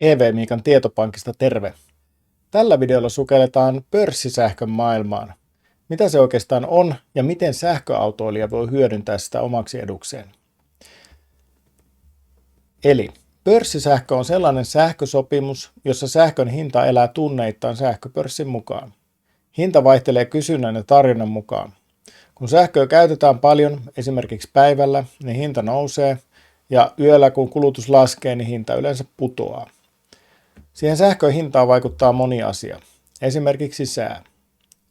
EV-Miikan tietopankista terve. Tällä videolla sukelletaan pörssisähkön maailmaan. Mitä se oikeastaan on ja miten sähköautoilija voi hyödyntää sitä omaksi edukseen. Eli pörssisähkö on sellainen sähkösopimus, jossa sähkön hinta elää tunneittain sähköpörssin mukaan. Hinta vaihtelee kysynnän ja tarjonnan mukaan. Kun sähköä käytetään paljon, esimerkiksi päivällä, niin hinta nousee, ja yöllä kun kulutus laskee, niin hinta yleensä putoaa. Siihen sähkön hintaan vaikuttaa moni asia, esimerkiksi sää.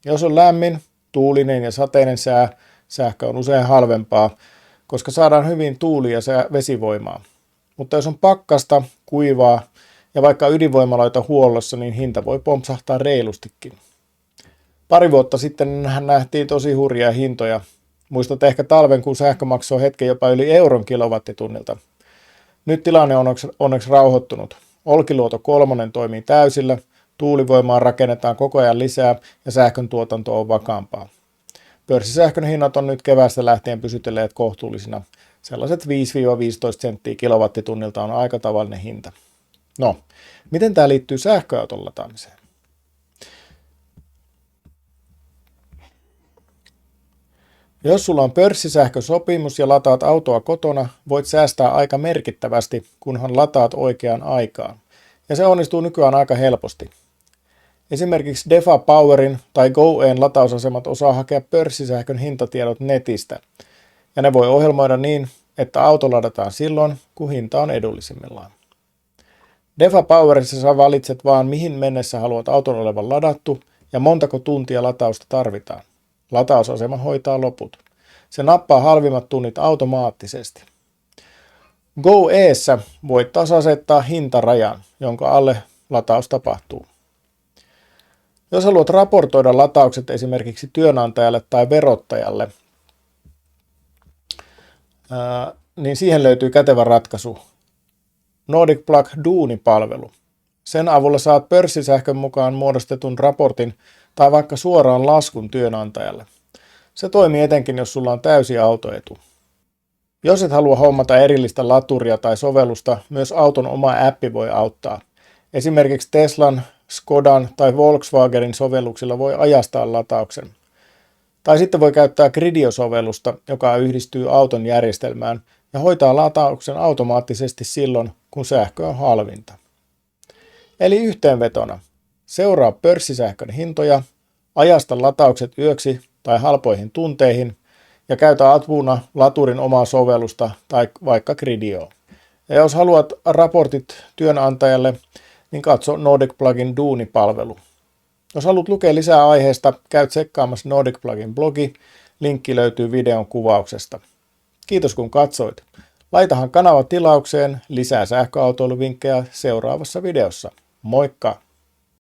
Jos on lämmin, tuulinen ja sateinen sää, sähkö on usein halvempaa, koska saadaan hyvin tuuli- ja vesivoimaa. Mutta jos on pakkasta, kuivaa ja vaikka ydinvoimaloita huollossa, niin hinta voi pompsahtaa reilustikin. Pari vuotta sitten nähtiin tosi hurjia hintoja. Muistat ehkä talven, kun sähkö maksoi hetken jopa yli euron kilowattitunnilta. Nyt tilanne on onneksi rauhoittunut. Olkiluoto 3 toimii täysillä, tuulivoimaa rakennetaan koko ajan lisää ja sähkön tuotanto on vakaampaa. Pörssisähkön hinnat on nyt keväästä lähtien pysytelleet kohtuullisina. Sellaiset 5-15 senttiä kilowattitunnilta on aika tavallinen hinta. No, miten tämä liittyy sähköauton lataamiseen? Jos sulla on pörssisähkösopimus ja lataat autoa kotona, voit säästää aika merkittävästi, kunhan lataat oikeaan aikaan. Ja se onnistuu nykyään aika helposti. Esimerkiksi Defa Powerin tai GoEn latausasemat osaa hakea pörssisähkön hintatiedot netistä. Ja ne voi ohjelmoida niin, että auto ladataan silloin, kun hinta on edullisimmillaan. Defa Powerissa sä valitset vaan, mihin mennessä haluat auton olevan ladattu ja montako tuntia latausta tarvitaan. Latausasema hoitaa loput. Se nappaa halvimmat tunnit automaattisesti. GoEssä voit taas asettaa hintarajan, jonka alle lataus tapahtuu. Jos haluat raportoida lataukset esimerkiksi työnantajalle tai verottajalle, niin siihen löytyy kätevä ratkaisu. Nordic Plug Duuni-palvelu. Sen avulla saat pörssisähkön mukaan muodostetun raportin tai vaikka suoraan laskun työnantajalle. Se toimii etenkin, jos sulla on täysi autoetu. Jos et halua hommata erillistä laturia tai sovellusta, myös auton oma appi voi auttaa. Esimerkiksi Teslan, Skodan tai Volkswagenin sovelluksilla voi ajastaa latauksen. Tai sitten voi käyttää Gridio-sovellusta, joka yhdistyy auton järjestelmään ja hoitaa latauksen automaattisesti silloin, kun sähkö on halvinta. Eli yhteenvetona, seuraa pörssisähkön hintoja, ajasta lataukset yöksi tai halpoihin tunteihin ja käytä apuna laturin omaa sovellusta tai vaikka Gridioa. Ja jos haluat raportit työnantajalle, niin katso Nordic Plugin Duuni-palvelu. Jos haluat lukea lisää aiheesta, käy tsekkaamassa Nordic Plugin blogi. Linkki löytyy videon kuvauksesta. Kiitos kun katsoit. Laitahan kanava tilaukseen lisää sähköautoiluvinkkejä seuraavassa videossa. Moikka!